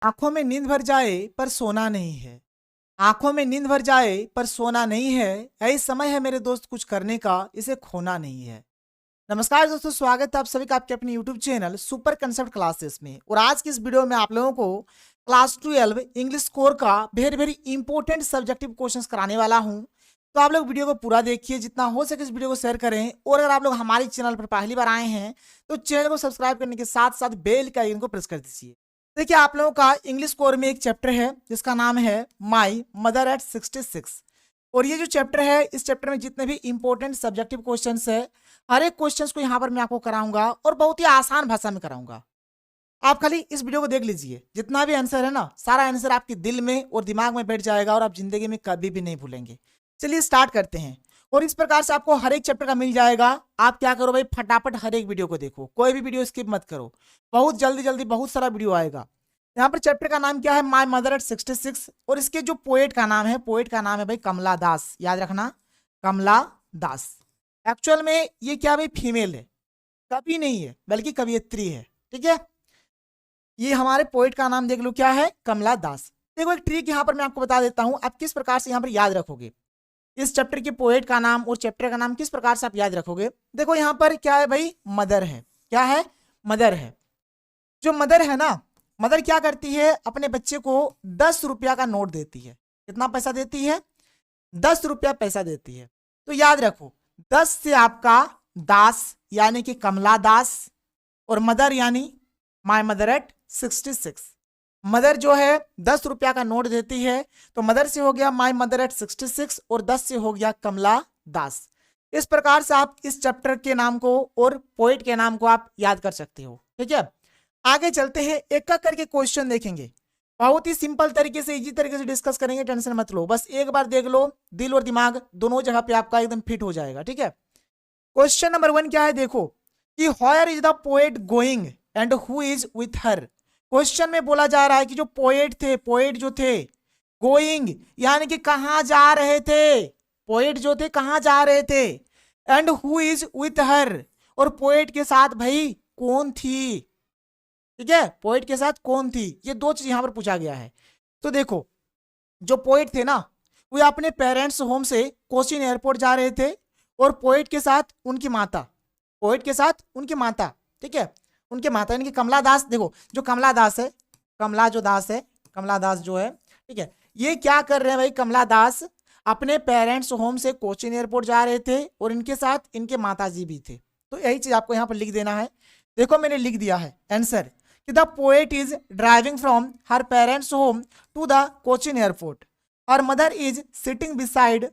आंखों में नींद भर जाए पर सोना नहीं है। आंखों में नींद भर जाए पर सोना नहीं है। यही समय है मेरे दोस्त कुछ करने का, इसे खोना नहीं है। नमस्कार दोस्तों, स्वागत है आप सभी का आपके अपने YouTube channel super concept classes में। और आज की इस वीडियो में आप लोगों को क्लास 12 इंग्लिश कोर का very very important subjective questions कराने वाला हूं। तो आप लोग वीडियो को पूरा देखिए, जितना हो सके इस वीडियो को शेयर करें। और अगर आप लोग हमारे चैनल पर पहली बार आए हैं तो चैनल को सब्सक्राइब करने के साथ साथ बेल का आइकन को प्रेस कर दीजिए। देखिए, आप लोगों का इंग्लिश कोर में एक चैप्टर है जिसका नाम है माई मदर एट 66। और ये जो चैप्टर है, इस चैप्टर में जितने भी इंपॉर्टेंट सब्जेक्टिव क्वेश्चंस है, हर एक क्वेश्चंस को यहाँ पर मैं आपको कराऊंगा और बहुत ही आसान भाषा में कराऊंगा। आप खाली इस वीडियो को देख लीजिए, जितना भी आंसर है ना, सारा आंसर आपके दिल में और दिमाग में बैठ जाएगा और आप जिंदगी में कभी भी नहीं भूलेंगे। चलिए स्टार्ट करते हैं। और इस प्रकार से आपको हर एक चैप्टर का मिल जाएगा। आप क्या करो भाई, फटाफट हर एक वीडियो को देखो, कोई भी वीडियो स्किप मत करो। बहुत जल्दी जल्दी बहुत सारा वीडियो आएगा। यहाँ पर चैप्टर का नाम क्या है, माई मदर एट 66। और इसके जो पोएट का नाम है भाई कमला दास। याद रखना, कमला दास। एक्चुअल में ये क्या भाई, फीमेल है, कवि नहीं है बल्कि कवियत्री है। ठीक है, ये हमारे पोएट का नाम देख लो, क्या है, कमला दास। देखो, एक ट्रिक यहाँ पर मैं आपको बता देता हूँ, आप किस प्रकार से यहाँ पर याद रखोगे इस चैप्टर के पोएट का नाम और चैप्टर का नाम, किस प्रकार से आप याद रखोगे। देखो यहाँ पर क्या है भाई, मदर है। क्या है, मदर है। जो मदर है ना, मदर क्या करती है, अपने बच्चे को 10 रुपया का नोट देती है। कितना पैसा देती है, 10 रुपया पैसा देती है। तो याद रखो, 10 से आपका दास यानी कि कमला दास, और मदर यानी माय मदर एट 66। मदर जो है 10 रुपया का नोट देती है, तो मदर से हो गया माय मदर एट 66 और 10 से हो गया कमला दास। इस प्रकार से आप इस चैप्टर के नाम को और पोएट के नाम को आप याद कर सकते हो। ठीक है, आगे चलते हैं, एक एक करके क्वेश्चन देखेंगे। बहुत ही सिंपल तरीके से, इजी तरीके से डिस्कस करेंगे, टेंशन मत लो, बस एक बार देख लो, दिल और दिमाग दोनों जगह पे आपका एकदम फिट हो जाएगा। ठीक है, क्वेश्चन नंबर 1 क्या है, देखो कि where is the poet going and who is with her. Question में बोला जा रहा है कि जो पोएट जो थे, गोइंग यानी कि कहां जा रहे थे, पोएट जो थे कहां जा रहे थे, and who is with her, और पोएट के साथ भाई कौन थी। ठीक है, पोएट के साथ कौन थी, ये दो चीज यहां पर पूछा गया है। तो देखो, जो पोएट थे ना, वो अपने पेरेंट्स होम से कोचीन एयरपोर्ट जा रहे थे, और पोएट के साथ उनकी माता, पोएट के साथ उनकी माता। ठीक है, उनके माता यानी कि कमला दास। देखो, जो कमला दास है, कमला जो दास है, कमला दास जो है, ठीक है, ये क्या कर रहे हैं भाई, कमला दास अपने पेरेंट्स होम से कोचीन एयरपोर्ट जा रहे थे, और इनके साथ इनके माताजी भी थे। तो यही चीज आपको यहाँ पर लिख देना है। देखो, मैंने लिख दिया है आंसर कि the poet is driving from her parents home to the Cochin airport, और mother is sitting beside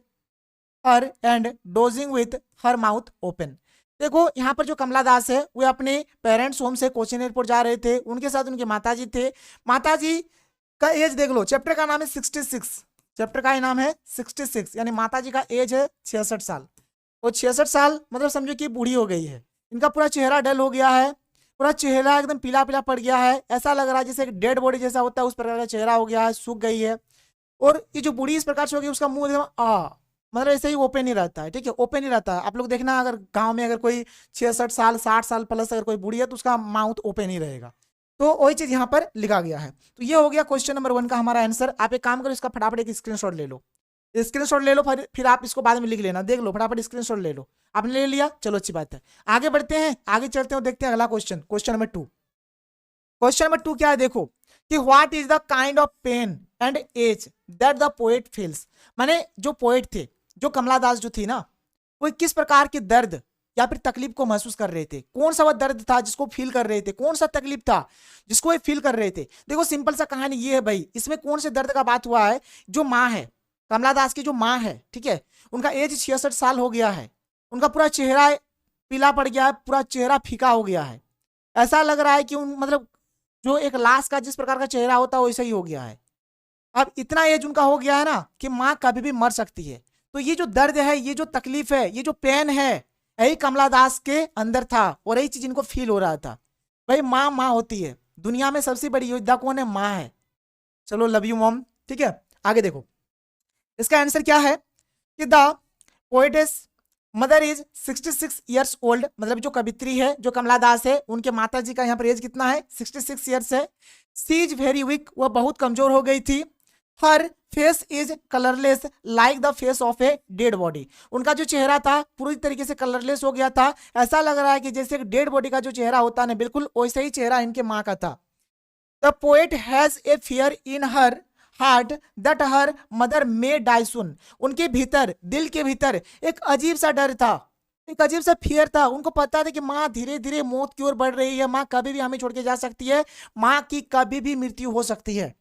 her and dozing with her mouth open. देखो, यहाँ पर जो कमला दास है वो अपने पेरेंट्स होम से कोचीन एयरपोर्ट जा रहे थे, उनके साथ उनके माताजी थे। माताजी का एज देख लो, चैप्टर का नाम है 66, चैप्टर का ही नाम है 66, यानी माताजी का एज है 66 साल। और 66 साल मतलब समझो कि बूढ़ी हो गई है। इनका पूरा चेहरा डल हो गया है, पूरा चेहरा एकदम पीला पीला पड़ गया है, ऐसा लग रहा है जैसे एक डेड बॉडी जैसा होता है उस प्रकार का चेहरा हो गया है, सूख गई है। और ये जो बूढ़ी इस प्रकार से हो गई, उसका मुंह एकदम मतलब ऐसे ही ओपन ही रहता है। ठीक है, ओपन ही रहता है। आप लोग देखना, अगर गांव में अगर कोई 66 साल 60 साल प्लस अगर कोई बूढ़ी है तो उसका माउथ ओपन ही रहेगा। तो वही चीज यहाँ पर लिखा गया है। तो ये हो गया क्वेश्चन नंबर 1 का हमारा आंसर। आप एक काम करो, इसका फटाफट एक स्क्रीनशॉट ले लो, स्क्रीनशॉट ले लो, फिर आप इसको बाद में लिख लेना। देख लो, फटाफट स्क्रीनशॉट ले लो। आपने ले लिया, चलो अच्छी बात है। आगे बढ़ते हैं, आगे चलते हैं, देखते हैं अगला question, question number 2। Question number 2 क्या है, देखो कि what is the kind of pain and ache that the poet feels. माने जो पोएट थे, जो कमला दास जो थी ना, वो किस प्रकार के दर्द या फिर तकलीफ को महसूस कर रहे थे। कौन सा वह दर्द था जिसको फील कर रहे थे, कौन सा तकलीफ था जिसको ये फील कर रहे थे। देखो, सिंपल सा कहानी ये है भाई, इसमें कौन से दर्द का बात हुआ है। जो माँ है, कमला दास की जो माँ है, ठीक है, उनका एज 66 साल हो गया है, उनका पूरा चेहरा पीला पड़ गया है, पूरा चेहरा फीका हो गया है। ऐसा लग रहा है कि मतलब जो एक लाश का जिस प्रकार का चेहरा होता है वैसा ही हो गया है। अब इतना एज उनका हो गया है ना कि माँ कभी भी मर सकती है। तो ये जो दर्द है, ये जो तकलीफ है, ये जो पेन है, यही कमला दास के अंदर था और यही चीज इनको फील हो रहा था। भाई माँ माँ होती है, दुनिया में सबसे बड़ी योद्धा कौन है, माँ है। चलो, लव यू मॉम। ठीक है, आगे देखो, इसका आंसर क्या है कि the poetess mother is 66 years old, मतलब जो कवित्री है, जो कमला दास है, उनके माता जी का यहाँ पर एज कितना है? 66 ईयर्स है। सी इज वेरी वीक, वह बहुत कमजोर हो गई थी। Her face is colourless like the face of a dead body, उनका जो चेहरा था पूरी तरीके से कलरलेस हो गया था। ऐसा लग रहा है कि जैसे एक डेड बॉडी का जो चेहरा होता है ना, बिल्कुल वैसे ही चेहरा इनके माँ का था। The poet has a fear in her heart that her mother may die soon, उनके भीतर, दिल के भीतर एक अजीब सा डर था, एक अजीब सा फियर था। उनको पता था कि माँ धीरे धीरे मौत की ओर बढ़ रही है, माँ कभी भी हमें छोड़ के जा सकती है, माँ की कभी भी मृत्यु हो सकती है।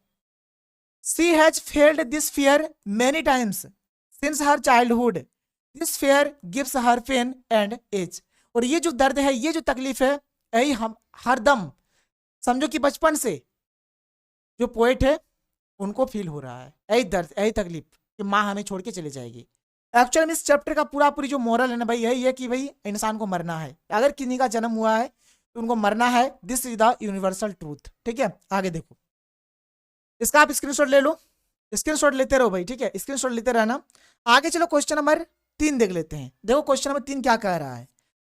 She has felt this fear many times since her childhood. This fear gives her pain and age. और ये जो दर्द है, ये जो तकलीफ है, यही हम हरदम, समझो कि बचपन से जो पोएट है उनको फील हो रहा है, यही दर्द, यही तकलीफ कि माँ हमें छोड़ के चली जाएगी। एक्चुअली में इस चैप्टर का पूरा पूरी जो मोरल है ना भाई, यही है कि भाई इंसान को मरना है, अगर किसी का जन्म हुआ है तो उनको मरना है। This is the universal truth. ठीक है, आगे देखो, इसका आप स्क्रीनशॉट ले लो, स्क्रीनशॉट लेते रहो भाई, ठीक है, स्क्रीनशॉट लेते रहना। आगे चलो क्वेश्चन नंबर 3 देख लेते हैं। देखो क्वेश्चन नंबर 3 क्या कह रहा है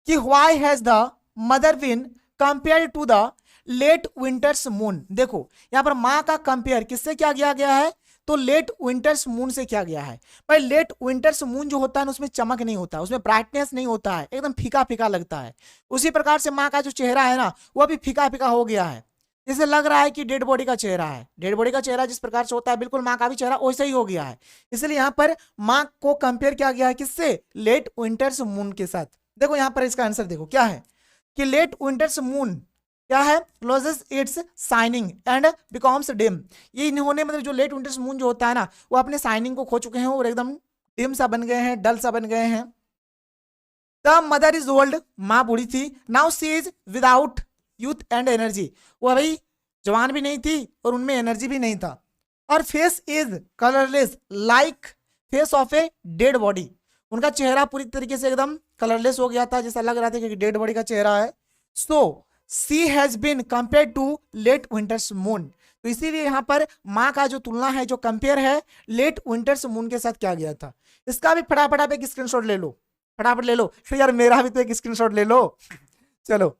कि why has the mother been compare to the late winter's moon. देखो यहाँ पर माँ का कंपेयर किससे क्या किया गया है? तो लेट विंटर्स मून से क्या गया है भाई। लेट विंटर्स मून जो होता है ना, उसमें चमक नहीं होता, उसमें ब्राइटनेस नहीं होता है, एकदम फीका फीका लगता है। उसी प्रकार से माँ का जो चेहरा है ना, वो भी फीका फीका हो गया है, जैसे लग रहा है कि डेड बॉडी का चेहरा है। डेड बॉडी का चेहरा जिस प्रकार से होता है, बिल्कुल माँ का भी चेहरा वैसे ही हो गया है। इसलिए यहाँ पर माँ को कंपेयर किया गया है किससे? लेट विंटर्स मून के साथ। देखो यहाँ पर इसका आंसर देखो क्या है कि लेट विंटर्स मून क्या है? Losses it's shining and becomes dim. ये इन्होंने मतलब जो लेट विंटर्स मून जो होता है ना, वो अपने शाइनिंग को खो चुके हैं और एकदम डिम सा बन गए हैं, डल सा बन गए हैं। द मदर इज ओल्ड, माँ बूढ़ी थी। Now see is without youth and energy, वो भाई जवान भी नहीं थी और उनमें एनर्जी भी नहीं था। और face is colourless like face of a dead body, उनका चेहरा पूरी तरीके से एकदम कलरलेस हो गया था, जैसा लग रहा था कि डेड बॉडी का चेहरा है। So she has been compare to late winter's moon, तो इसीलिए यहाँ पर माँ का जो तुलना है, जो कंपेयर है, लेट विंटर्स मून के साथ किया गया था। इसका भी फटाफट एक स्क्रीनशॉट ले लो, फटाफट ले लो। फिर यार मेरा भी तो एक स्क्रीनशॉट ले लो, चलो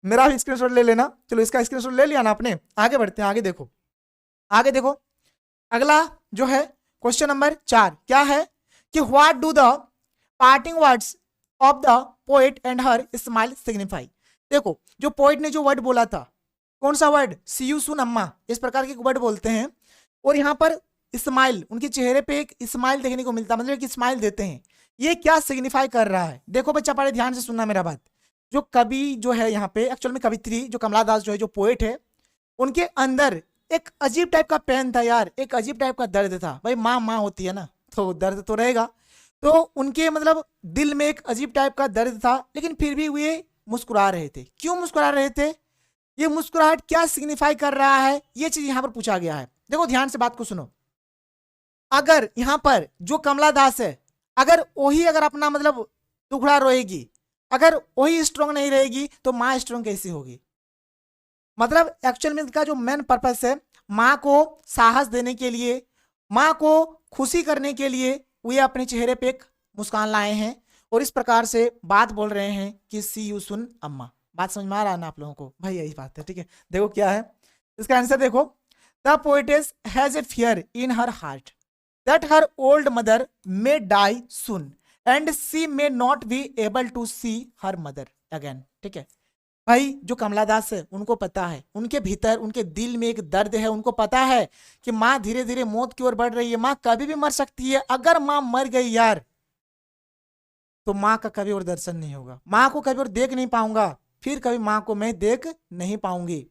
मेरा भी स्क्रीनशॉट ले लेना। चलो इसका स्क्रीनशॉट ले लिया ना आपने, आगे बढ़ते हैं। आगे देखो, आगे देखो, अगला जो है क्वेश्चन नंबर 4 क्या है कि what do the parting words of the poet and her smile signify. देखो जो पोएट ने जो वर्ड बोला था, कौन सा वर्ड? सी यू सून अम्मा, इस प्रकार के वर्ड बोलते हैं। और यहाँ पर स्माइल, उनके चेहरे पे एक स्माइल देखने को मिलता है, मतलब एक स्माइल देते हैं। ये क्या सिग्निफाई कर रहा है? देखो बच्चा बड़े ध्यान से सुनना मेरा बात। जो कवि जो है यहाँ पे, एक्चुअल में कवित्री जो कमला दास जो है, जो पोएट है, उनके अंदर एक अजीब टाइप का पेन था यार, एक अजीब टाइप का दर्द था। भाई माँ माँ होती है ना, तो दर्द तो रहेगा। तो उनके मतलब दिल में एक अजीब टाइप का दर्द था, लेकिन फिर भी वे मुस्कुरा रहे थे। क्यों मुस्कुरा रहे थे? ये मुस्कुराहट क्या सिग्निफाई कर रहा है, ये चीज यहाँ पर पूछा गया है। देखो ध्यान से बात को सुनो। अगर यहाँ पर जो कमला दास है, अगर वही अगर अपना मतलब टुकड़ा रोएगी, अगर वही स्ट्रांग नहीं रहेगी, तो माँ स्ट्रांग कैसी होगी? मतलब एक्चुअल में इसका जो मेन पर्पस है, माँ को साहस देने के लिए, माँ को खुशी करने के लिए वे अपने चेहरे पे एक मुस्कान लाए हैं और इस प्रकार से बात बोल रहे हैं कि सी यू सुन अम्मा। बात समझ में आ रहा है ना आप लोगों को? भाई यही बात है, ठीक है। देखो क्या है इसका आंसर, देखो the poetess has a fear in her heart that her old mother may die soon and she may not be able to see her mother again. ठीक है भाई, जो कमला दास है उनको पता है, उनके भीतर, उनके दिल में एक दर्द है। उनको पता है कि माँ धीरे धीरे मौत की ओर बढ़ रही है, माँ कभी भी मर सकती है। अगर माँ मर गई यार, तो माँ का कभी और दर्शन नहीं होगा, माँ को कभी और देख नहीं पाऊंगा, फिर कभी माँ को मैं देख नहीं पाऊंगी।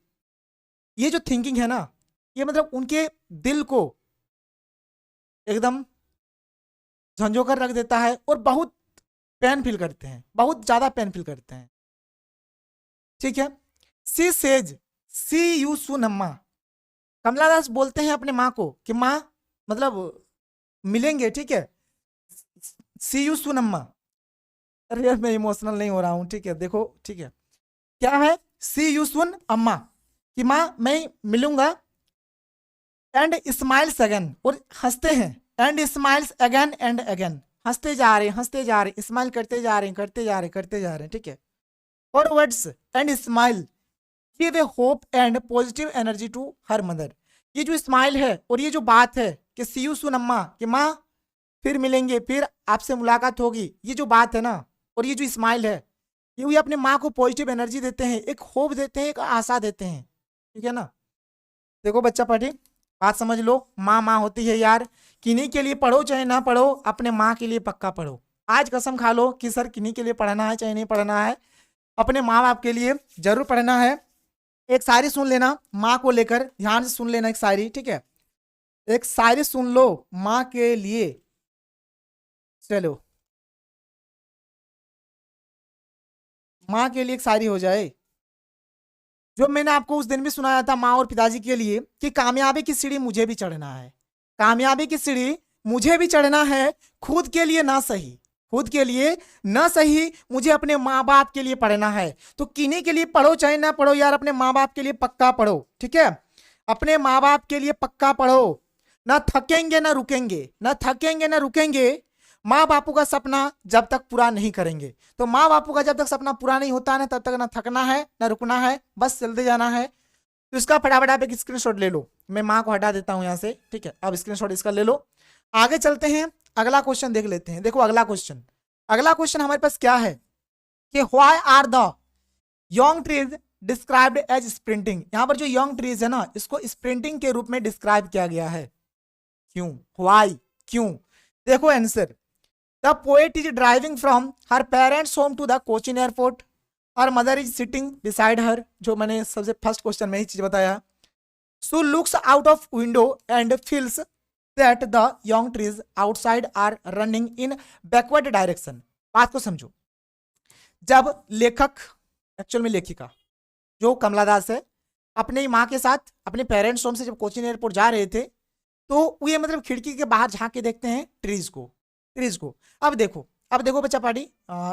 ये जो थिंकिंग है ना, ये मतलब उनके दिल को एकदम झंझो कर रख देता है और बहुत पेन फील करते हैं, बहुत ज्यादा पेन फील करते हैं। ठीक है, सी सेज सी यू सुन अम्मा। कमला दास बोलते हैं अपने माँ को कि माँ मतलब मिलेंगे, ठीक है, सी यू सुन अम्मा। अरे यार मैं इमोशनल नहीं हो रहा हूँ, ठीक है। देखो ठीक है, क्या है? सी यू सुन अम्मा, कि माँ मैं मिलूंगा। एंड स्माइल्स अगेन, और हंसते हैं। And smiles again and again, हंसते जा रहे हैं, हंसते जा रहे हैं, स्माइल करते जा रहे हैं, करते जा रहे हैं, करते जा रहे हैं, ठीक है। Forwards and smile give a hope and positive energy to her mother. ये जो स्माइल है और ये जो बात है कि सी यू सून अम्मा, कि माँ फिर मिलेंगे, फिर आपसे मुलाकात होगी, ये जो बात है ना, और ये जो स्माइल है, ये अपने माँ को पॉजिटिव एनर्जी देते हैं, एक होप देते हैं, एक आशा देते हैं, ठीक है ना। देखो बच्चा पढ़े, बात समझ लो, माँ माँ होती है यार, किन्हीं के लिए पढ़ो चाहे ना पढ़ो, अपने माँ के लिए पक्का पढ़ो। आज कसम खा लो कि सर किन्हीं के लिए पढ़ना है चाहे नहीं पढ़ना है, अपने माँ बाप के लिए जरूर पढ़ना है। एक शायरी सुन लेना माँ को लेकर, ध्यान से सुन लेना एक शायरी, ठीक है। एक शायरी सुन लो माँ के लिए, चलो माँ के लिए एक शायरी हो जाए, जो मैंने आपको उस दिन भी सुनाया था माँ और पिताजी के लिए, कि कामयाबी की सीढ़ी मुझे भी चढ़ना है, कामयाबी की सीढ़ी मुझे भी चढ़ना है, खुद के लिए ना सही, खुद के लिए ना सही, मुझे अपने माँ बाप के लिए पढ़ना है। तो किन्हीं के लिए पढ़ो चाहे ना पढ़ो यार, अपने माँ बाप के लिए पक्का पढ़ो, ठीक है। अपने माँ बाप के लिए पक्का पढ़ो, ना थकेंगे ना रुकेंगे, ना थकेंगे ना रुकेंगे, माँ बापू का सपना जब तक पूरा नहीं करेंगे। तो माँ बापू का जब तक सपना पूरा नहीं होता है तब तक ना थकना है ना रुकना है, बस चलते जाना है। तो इसका फटाफट आप एक स्क्रीनशॉट ले लो, मैं माँ को हटा देता हूँ यहाँ से, ठीक है। अब स्क्रीनशॉट इसका ले लो, आगे चलते हैं, अगला क्वेश्चन देख लेते हैं। देखो अगला क्वेश्चन, अगला क्वेश्चन हमारे पास क्या है कि why are the young trees described as sprinting. यहाँ पर जो यंग ट्रीज है ना, इसको स्प्रिंटिंग के रूप में डिस्क्राइब किया गया है, क्यों, व्हाई, क्यों। देखो answer, the poet is driving from her parents home to the Cochin airport, her mother is sitting beside her, जो मैंने सबसे फर्स्ट क्वेश्चन में ही चीज बताया। So looks out of window and feels that the young trees outside are running in backward direction. बात को समझो, जब लेखक, एक्चुअल में लेखिका जो कमला दास है, अपनी माँ के साथ अपने पेरेंट्स होम से जब कोचिन एयरपोर्ट जा रहे थे, तो ये मतलब खिड़की के बाहर झांक के देखते हैं ट्रीज को, ट्रीज को। अब देखो बच्चा पार्टी,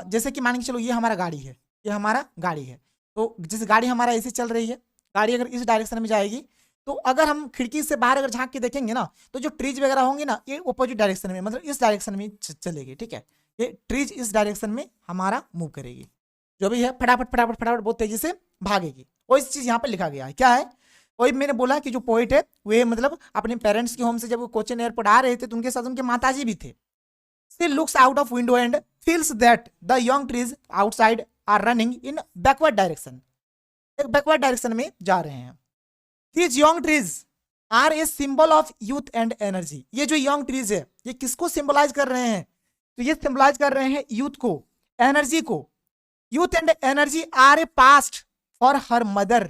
जैसे कि मान के चलो ये हमारा गाड़ी है, ये हमारा गाड़ी है, तो जैसे गाड़ी हमारा ऐसे चल रही है, गाड़ी अगर इस डायरेक्शन में जाएगी, तो अगर हम खिड़की से बाहर अगर झांक के देखेंगे ना, तो जो ट्रीज वगैरह होंगे ना, ये अपोजिट डायरेक्शन में, मतलब इस डायरेक्शन में चलेगी, ठीक है। ये ट्रीज इस डायरेक्शन में हमारा मूव करेगी, जो भी है फटाफट फटाफट फटाफट बहुत तेजी से भागेगी। वो इस चीज यहाँ पर लिखा गया है, क्या है, वही मैंने बोला कि जो पोइट है वे मतलब अपने पेरेंट्स के होम से जब वो कोचिन एयरपोर्ट आ रहे थे, तो उनके साथ उनके माताजी भी थे। She looks out of window and feels that the young trees outside are running in backward direction. एक backward direction में जा रहे हैं। These young trees are a symbol of youth and energy. ये जो young trees है, ये किसको symbolize कर रहे हैं, तो ये symbolize कर रहे हैं youth को, energy को। Youth and energy are a past for her mother.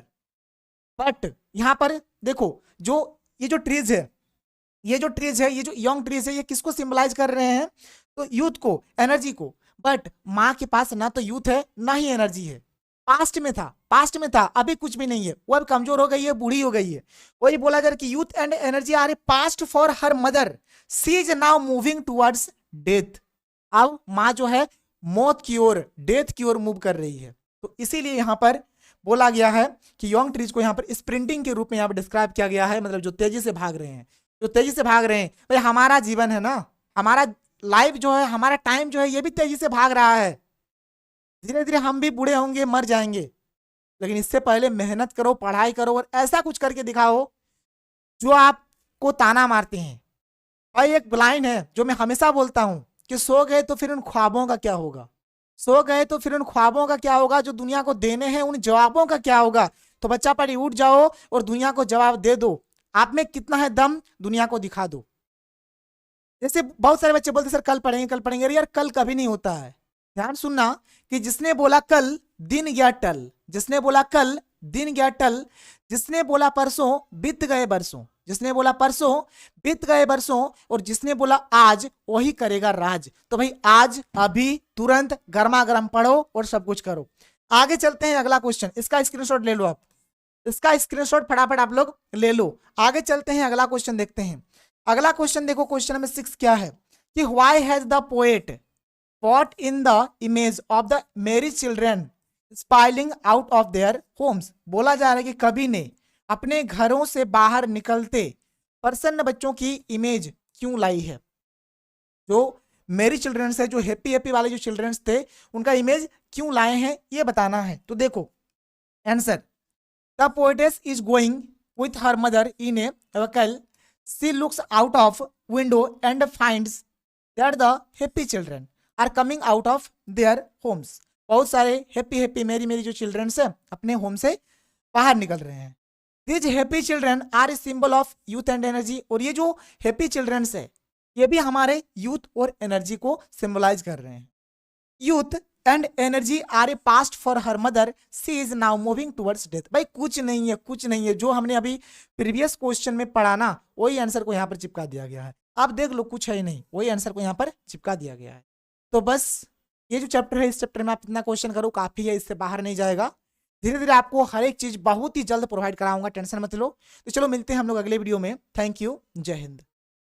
But यहाँ पर देखो, जो ये जो ट्रीज है, ये जो ट्रीज है, ये जो यंग ट्रीज है, ये किसको सिंबलाइज कर रहे हैं, तो यूथ को, एनर्जी को। बट माँ के पास ना तो यूथ है ना ही एनर्जी है, पास्ट में था, पास्ट में था, अभी कुछ भी नहीं है, वो अब कमजोर हो गई है, बूढ़ी हो गई है। वही बोला जा रहा है कि youth and energy are a past for her mother, she is now moving towards death. अब माँ जो है मौत की ओर, डेथ की ओर मूव कर रही है। तो इसीलिए यहाँ पर बोला गया है कि यंग ट्रीज को यहाँ पर स्प्रिंटिंग के रूप में यहाँ पर डिस्क्राइब किया गया है, मतलब जो तेजी से भाग रहे हैं, जो तेजी से भाग रहे हैं। भाई हमारा जीवन है ना, हमारा लाइफ जो है, हमारा टाइम जो है, ये भी तेजी से भाग रहा है। धीरे धीरे हम भी बूढ़े होंगे, मर जाएंगे, लेकिन इससे पहले मेहनत करो, पढ़ाई करो और ऐसा कुछ करके दिखाओ जो आपको ताना मारते हैं। और एक लाइन है जो मैं हमेशा बोलता हूं कि सो गए तो फिर उन ख्वाबों का क्या होगा, सो गए तो फिर उन ख्वाबों का क्या होगा, जो दुनिया को देने हैं उन जवाबों का क्या होगा। तो बच्चा पढ़ी, उठ जाओ और दुनिया को जवाब दे दो, आप में कितना है दम, दुनिया को दिखा दो। जैसे बहुत सारे बच्चे बोलते सर कल पढ़ेंगे कल पढ़ेंगे, यार कल कभी नहीं होता है। ध्यान सुनना कि जिसने बोला कल दिन गया टल, जिसने बोला कल दिन गया टल, जिसने बोला परसों बीत गए बरसों, जिसने बोला परसों बीत गए बरसों, और जिसने बोला आज वही करेगा राज। तो भाई आज अभी तुरंत गर्मा गर्म पढ़ो और सब कुछ करो। आगे चलते हैं, अगला क्वेश्चन, इसका स्क्रीनशॉट ले लो आप, इसका स्क्रीनशॉट फटाफट आप लोग ले लो। आगे चलते हैं, अगला क्वेश्चन देखते हैं। अगला क्वेश्चन देखो, क्वेश्चन नंबर 6 क्या है कि why has the poet fought in the image of the merry children spilling out of their homes। बोला जा रहा है कि कवि ने अपने घरों से बाहर निकलते प्रसन्न बच्चों की इमेज क्यों लाई है। जो मेरी चिल्ड्रंस है, जो हैप्पी हैप्पी वाले जो चिल्ड्रंस थे उनका इमेज क्यों लाए हैं ये बताना है। तो देखो answer, the poetess is going with her mother in a vehicle, she looks out of window and finds that the happy children are coming out of their homes. बहुत सारे हैप्पी हैप्पी मेरी मेरी जो चिल्ड्रंस है अपने home से बाहर निकल रहे हैं। This happy children are a symbol of youth and energy, और ये जो हैप्पी चिल्ड्रंस है ये भी हमारे यूथ और एनर्जी को सिंबलाइज कर रहे हैं। Youth and energy are a past for her mother, she is now moving towards death. भाई कुछ नहीं है, कुछ नहीं है, जो हमने अभी प्रीवियस क्वेश्चन में पढ़ा ना वही आंसर को यहाँ पर चिपका दिया गया है। आप देख लो कुछ है ही नहीं, वही आंसर को यहाँ पर चिपका दिया गया है। तो बस ये जो चैप्टर है इस चैप्टर में आप इतना क्वेश्चन करो काफी है, इससे बाहर नहीं जाएगा। धीरे धीरे आपको हर एक चीज बहुत ही जल्द प्रोवाइड कराऊंगा, टेंशन मत लो। तो चलो मिलते हैं हम लोग अगले वीडियो में। थैंक यू, जय हिंद।